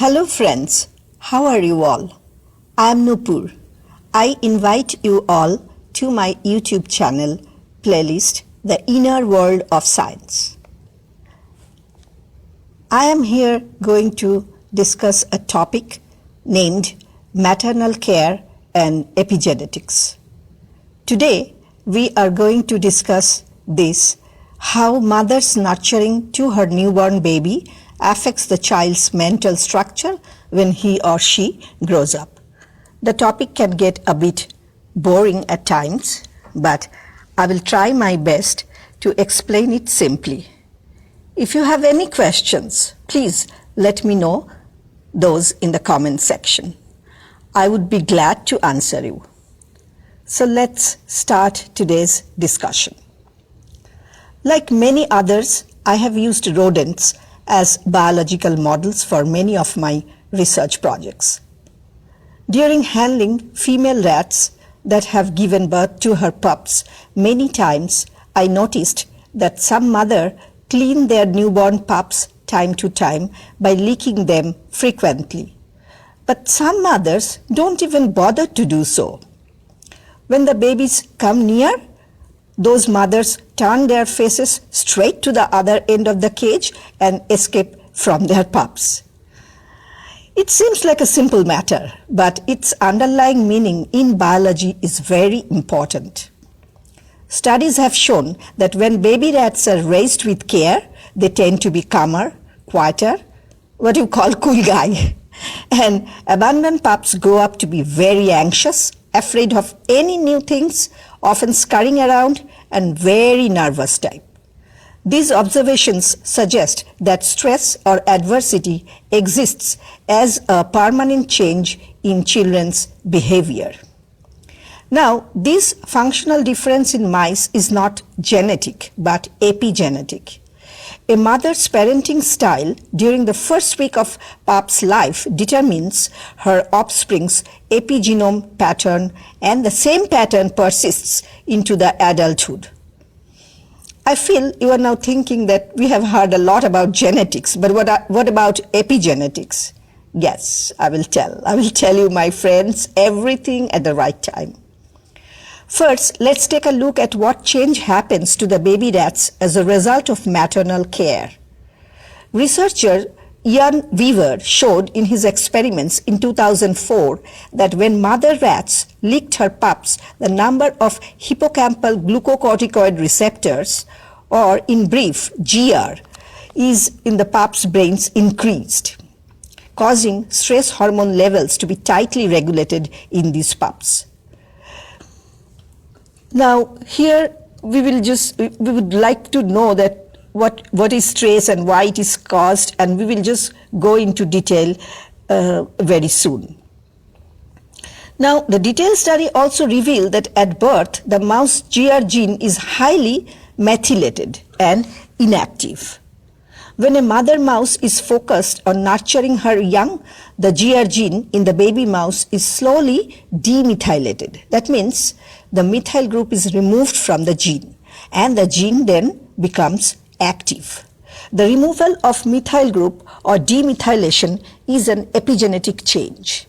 Hello friends, how are you all? I am Nupur. I invite you all to my YouTube channel playlist, The Inner World of Science. I am here going to discuss a topic named maternal care and epigenetics. Today we are going to discuss this, how mother's nurturing to her newborn baby affects the child's mental structure when he or she grows up. The topic can get a bit boring at times, but I will try my best to explain it simply. If you have any questions, please let me know those in the comment section. I would be glad to answer you. So let's start today's discussion. Like many others, I have used rodents as biological models for many of my research projects. During handling female rats that have given birth to her pups, many times I noticed that some mothers clean their newborn pups time to time by licking them frequently. But some mothers don't even bother to do so. When the babies come near, those mothers turn their faces straight to the other end of the cage and escape from their pups. It seems like a simple matter, but its underlying meaning in biology is very important. Studies have shown that when baby rats are raised with care, they tend to be calmer, quieter, what you call cool guy. And abandoned pups grow up to be very anxious, afraid of any new things, often scurrying around, and very nervous type. These observations suggest that stress or adversity exists as a permanent change in children's behavior. Now, this functional difference in mice is not genetic but epigenetic. A mother's parenting style during the first week of pup's life determines her offspring's epigenome pattern, and the same pattern persists into the adulthood. I feel you are now thinking that we have heard a lot about genetics, but what about epigenetics? Yes, I will tell you, my friends, everything at the right time. First, let's take a look at what change happens to the baby rats as a result of maternal care. Researcher Ian Weaver showed in his experiments in 2004 that when mother rats licked her pups, the number of hippocampal glucocorticoid receptors, or in brief, GR, is in the pup's brains increased, causing stress hormone levels to be tightly regulated in these pups. Now, here we would like to know that what is stress and why it is caused, and we will just go into detail very soon. Now, the detailed study also revealed that at birth, the mouse GR gene is highly methylated and inactive. When a mother mouse is focused on nurturing her young, the GR gene in the baby mouse is slowly demethylated. That means the methyl group is removed from the gene, and the gene then becomes active. The removal of methyl group or demethylation is an epigenetic change.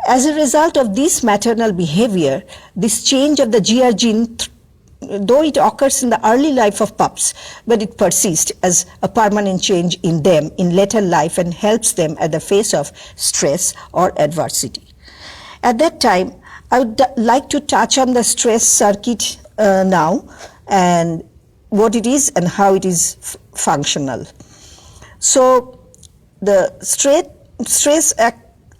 As a result of this maternal behavior, this change of the GR gene, though it occurs in the early life of pups, but it persists as a permanent change in them in later life and helps them at the face of stress or adversity. At that time, I would like to touch on the stress circuit now, and what it is and how it is functional. So the stress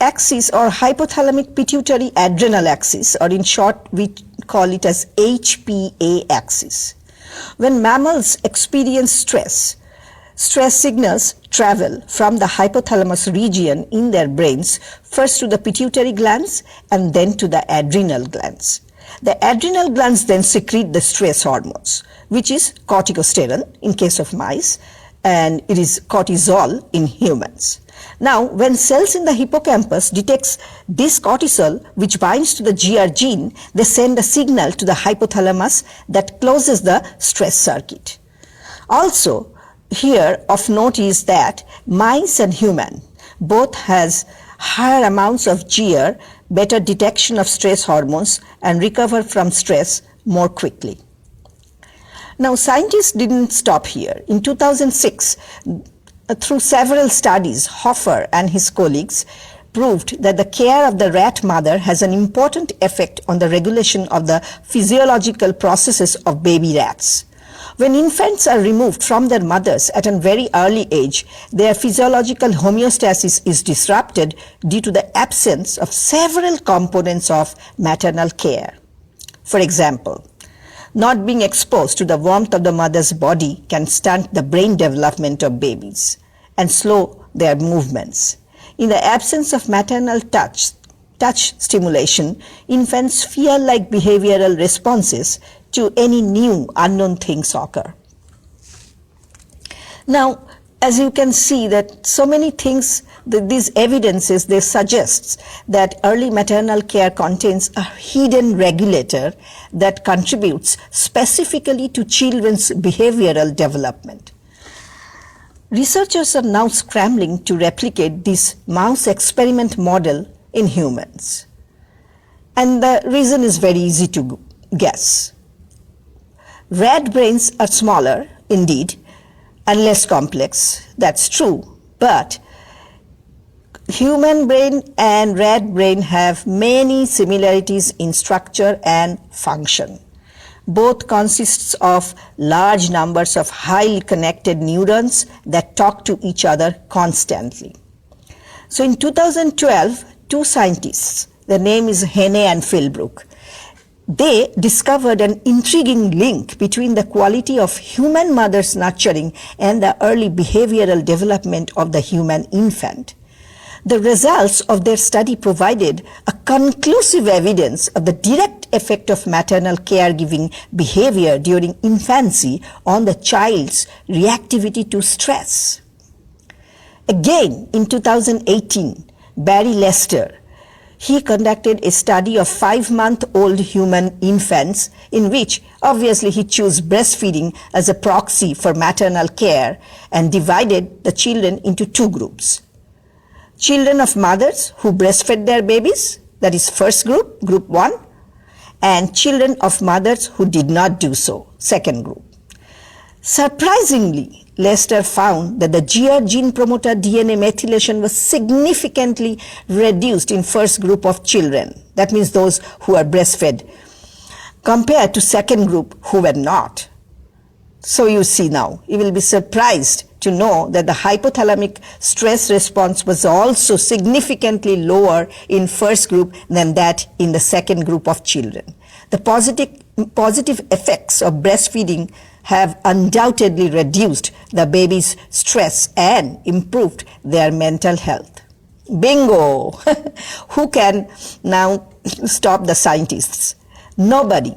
axis, or hypothalamic pituitary adrenal axis, or in short we call it as HPA axis. When mammals experience stress signals travel from the hypothalamus region in their brains first to the pituitary glands and then to the adrenal glands. The adrenal glands then secrete the stress hormones, which is corticosterone in case of mice, and it is cortisol in humans. Now, when cells in the hippocampus detects this cortisol, which binds to the GR gene, they send a signal to the hypothalamus that closes the stress circuit. Also, here of note is that mice and human, Both has higher amounts of GR, better detection of stress hormones, and recover from stress more quickly. Now, scientists didn't stop here. In 2006, through several studies, Hoffer and his colleagues proved that the care of the rat mother has an important effect on the regulation of the physiological processes of baby rats. When infants are removed from their mothers at a very early age, their physiological homeostasis is disrupted due to the absence of several components of maternal care. For example, not being exposed to the warmth of the mother's body can stunt the brain development of babies and slow their movements. In the absence of maternal touch stimulation, infants feel like behavioral responses to any new unknown things occur. Now, as you can see that so many things, these evidences, they suggests that early maternal care contains a hidden regulator that contributes specifically to children's behavioral development. Researchers are now scrambling to replicate this mouse experiment model in humans. And the reason is very easy to guess. Rat brains are smaller, indeed, and less complex. That's true. But human brain and rat brain have many similarities in structure and function. Both consists of large numbers of highly connected neurons that talk to each other constantly. So in 2012, two scientists, their name is Henne and Philbrook, they discovered an intriguing link between the quality of human mother's nurturing and the early behavioral development of the human infant. The results of their study provided a conclusive evidence of the direct effect of maternal caregiving behavior during infancy on the child's reactivity to stress. Again, in 2018, Barry Lester, he conducted a study of 5-month-old human infants in which obviously he chose breastfeeding as a proxy for maternal care and divided the children into two groups. Children of mothers who breastfed their babies, that is first group, group 1, and children of mothers who did not do so, second group. Surprisingly, Lester found that the GR gene promoter DNA methylation was significantly reduced in first group of children, that means those who are breastfed, compared to second group who were not. So you see now, you will be surprised to know that the hypothalamic stress response was also significantly lower in first group than that in the second group of children. The positive effects of breastfeeding have undoubtedly reduced the baby's stress and improved their mental health. Bingo! Who can now stop the scientists? Nobody.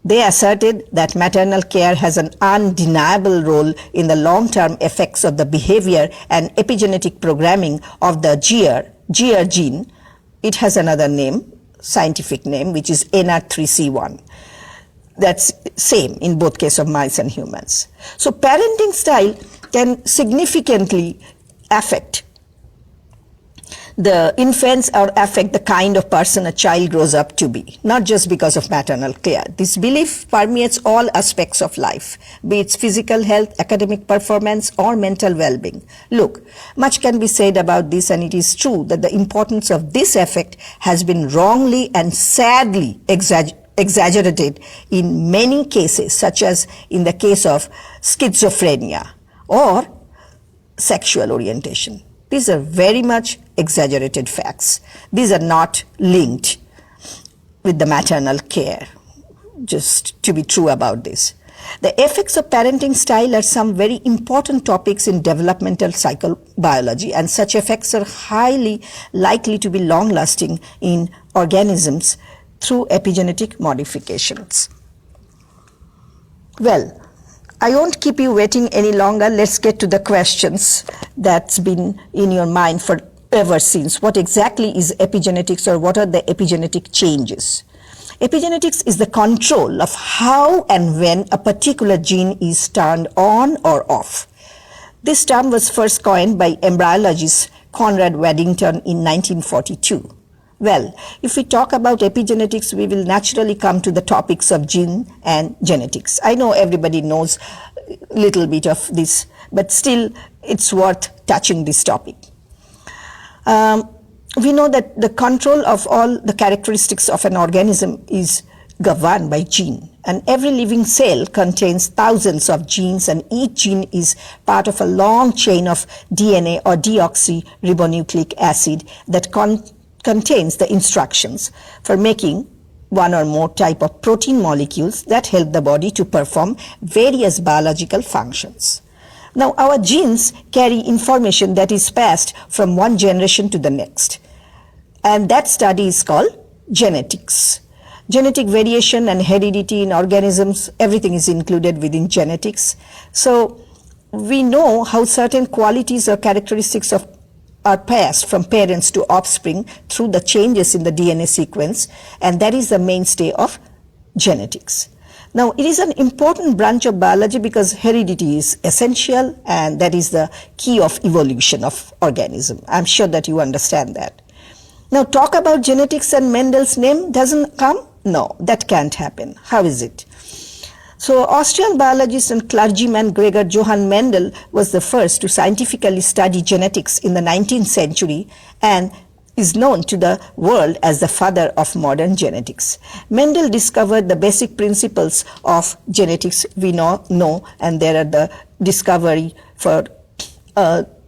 They asserted that maternal care has an undeniable role in the long-term effects of the behavior and epigenetic programming of the GR gene. It has another name, scientific name, which is NR3C1. That's same in both case of mice and humans. So parenting style can significantly affect the infants or affect the kind of person a child grows up to be, not just because of maternal care. This belief permeates all aspects of life, be it physical health, academic performance, or mental well-being. Look, much can be said about this, and it is true that the importance of this effect has been wrongly and sadly exaggerated in many cases, such as in the case of schizophrenia or sexual orientation. These are very much exaggerated facts. These are not linked with the maternal care, just to be true about this. The effects of parenting style are some very important topics in developmental psychobiology, and such effects are highly likely to be long-lasting in organisms through epigenetic modifications. Well, I won't keep you waiting any longer. Let's get to the questions that's been in your mind for ever since. What exactly is epigenetics, or what are the epigenetic changes? Epigenetics is the control of how and when a particular gene is turned on or off. This term was first coined by embryologists Conrad Waddington in 1942. Well, if we talk about epigenetics, we will naturally come to the topics of gene and genetics. I know everybody knows a little bit of this, but still it's worth touching this topic. We know that the control of all the characteristics of an organism is governed by gene, and every living cell contains thousands of genes, and each gene is part of a long chain of DNA or deoxyribonucleic acid that contains the instructions for making one or more type of protein molecules that help the body to perform various biological functions. Now, our genes carry information that is passed from one generation to the next, and that study is called genetics. Genetic variation and heredity in organisms, everything is included within genetics. So we know how certain qualities or characteristics are passed from parents to offspring through the changes in the DNA sequence, and that is the mainstay of genetics. Now, it is an important branch of biology because heredity is essential, and that is the key of evolution of organism. I'm sure that you understand that. Now, talk about genetics and Mendel's name doesn't come? No, that can't happen. How is it? So, Austrian biologist and clergyman Gregor Johann Mendel was the first to scientifically study genetics in the 19th century and is known to the world as the father of modern genetics. Mendel discovered the basic principles of genetics we know, and there are the discovery for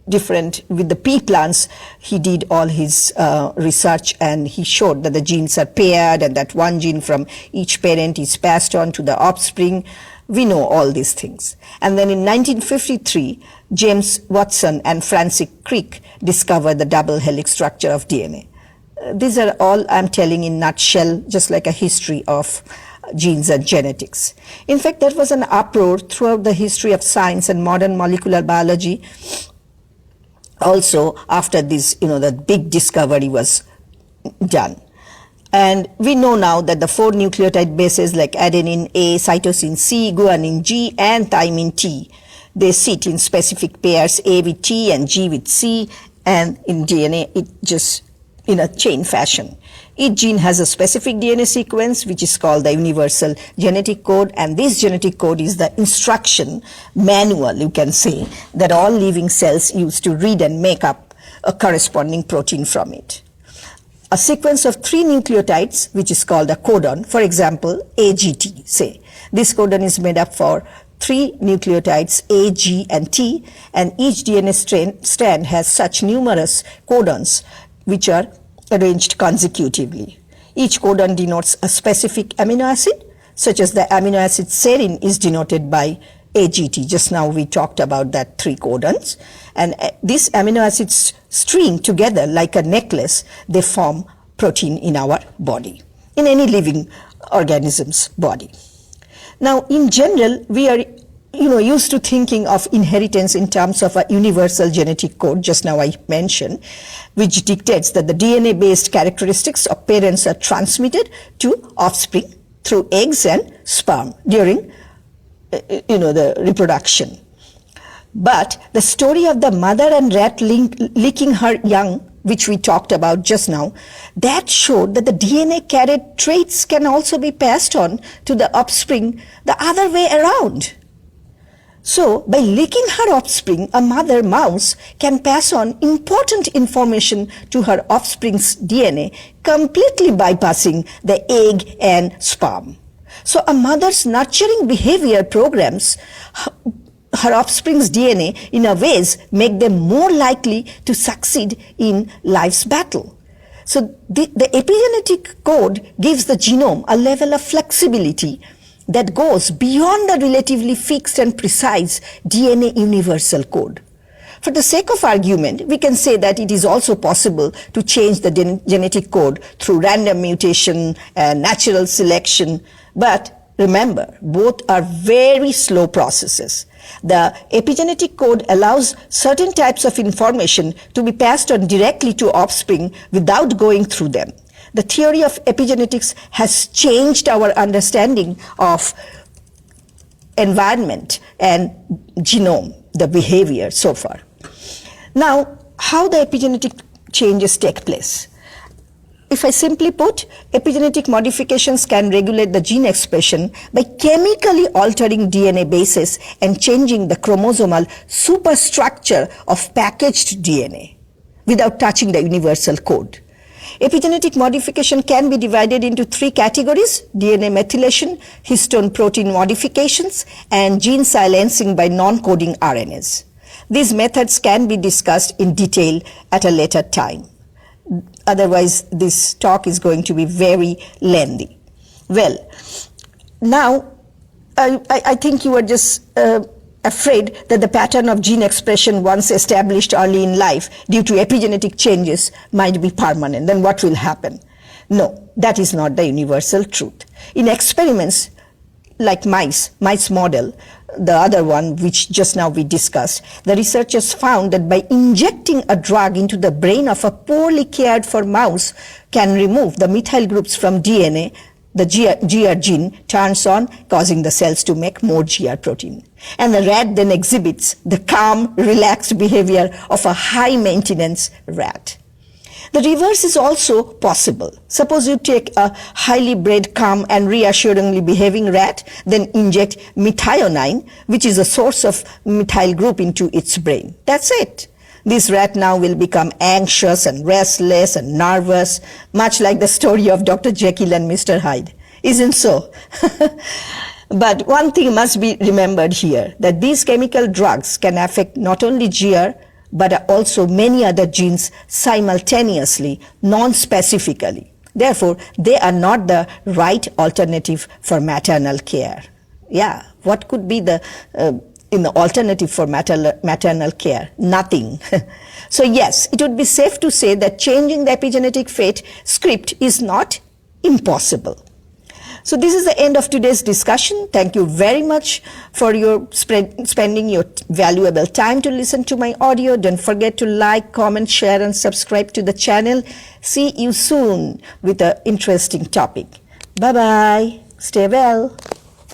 different, with the pea plants, he did all his research, and he showed that the genes are paired and that one gene from each parent is passed on to the offspring. We know all these things. And then in 1953, James Watson and Francis Crick discovered the double helix structure of DNA. These are all I'm telling in nutshell, just like a history of genes and genetics. In fact, there was an uproar throughout the history of science and modern molecular biology. Also, after this, the big discovery was done. And we know now that the 4 nucleotide bases like adenine A, cytosine C, guanine G, and thymine T, they sit in specific pairs, A with T and G with C, and in DNA, it just in a chain fashion. Each gene has a specific DNA sequence, which is called the universal genetic code, and this genetic code is the instruction manual, you can say, that all living cells use to read and make up a corresponding protein from it. A sequence of 3 nucleotides, which is called a codon, for example, AGT, say. This codon is made up for 3 nucleotides, A, G, and T, and each DNA strand has such numerous codons, which are arranged consecutively. Each codon denotes a specific amino acid, such as the amino acid serine is denoted by AGT. Just now we talked about that 3 codons. And these amino acids string together like a necklace. They form protein in our body, in any living organism's body. Now, in general, we are used to thinking of inheritance in terms of a universal genetic code, just now I mentioned, which dictates that the DNA-based characteristics of parents are transmitted to offspring through eggs and sperm during, the reproduction. But the story of the mother and rat licking her young, which we talked about just now, that showed that the DNA carried traits can also be passed on to the offspring the other way around. So, by licking her offspring, a mother mouse can pass on important information to her offspring's DNA, completely bypassing the egg and sperm. So, a mother's nurturing behavior programs her offspring's DNA in a ways make them more likely to succeed in life's battle. So, the epigenetic code gives the genome a level of flexibility that goes beyond the relatively fixed and precise DNA universal code. For the sake of argument, we can say that it is also possible to change the genetic code through random mutation and natural selection, but remember, both are very slow processes. The epigenetic code allows certain types of information to be passed on directly to offspring without going through them. The theory of epigenetics has changed our understanding of environment and genome, the behavior so far. Now, how the epigenetic changes take place? If I simply put, epigenetic modifications can regulate the gene expression by chemically altering DNA bases and changing the chromosomal superstructure of packaged DNA without touching the universal code. Epigenetic modification can be divided into three categories: DNA methylation, histone protein modifications, and gene silencing by non-coding RNAs. These methods can be discussed in detail at a later time. Otherwise, this talk is going to be very lengthy. Well, now, I think you were just afraid that the pattern of gene expression once established early in life due to epigenetic changes might be permanent. Then what will happen? No, that is not the universal truth. In experiments like mice model, the other one which just now we discussed, the researchers found that by injecting a drug into the brain of a poorly cared for mouse can remove the methyl groups from DNA, the GR gene turns on, causing the cells to make more GR protein. And the rat then exhibits the calm, relaxed behavior of a high-maintenance rat. The reverse is also possible. Suppose you take a highly bred, calm and reassuringly behaving rat, then inject methionine, which is a source of methyl group, into its brain. That's it. This rat now will become anxious and restless and nervous, much like the story of Dr. Jekyll and Mr. Hyde. Isn't so? But one thing must be remembered here, that these chemical drugs can affect not only GR, but also many other genes simultaneously, non-specifically. Therefore, they are not the right alternative for maternal care. Yeah, what could be the alternative for maternal care? Nothing. So yes, it would be safe to say that changing the epigenetic fate script is not impossible. So this is the end of today's discussion. Thank you very much for your spending your valuable time to listen to my audio. Don't forget to like, comment, share, and subscribe to the channel. See you soon with an interesting topic. Bye-bye. Stay well.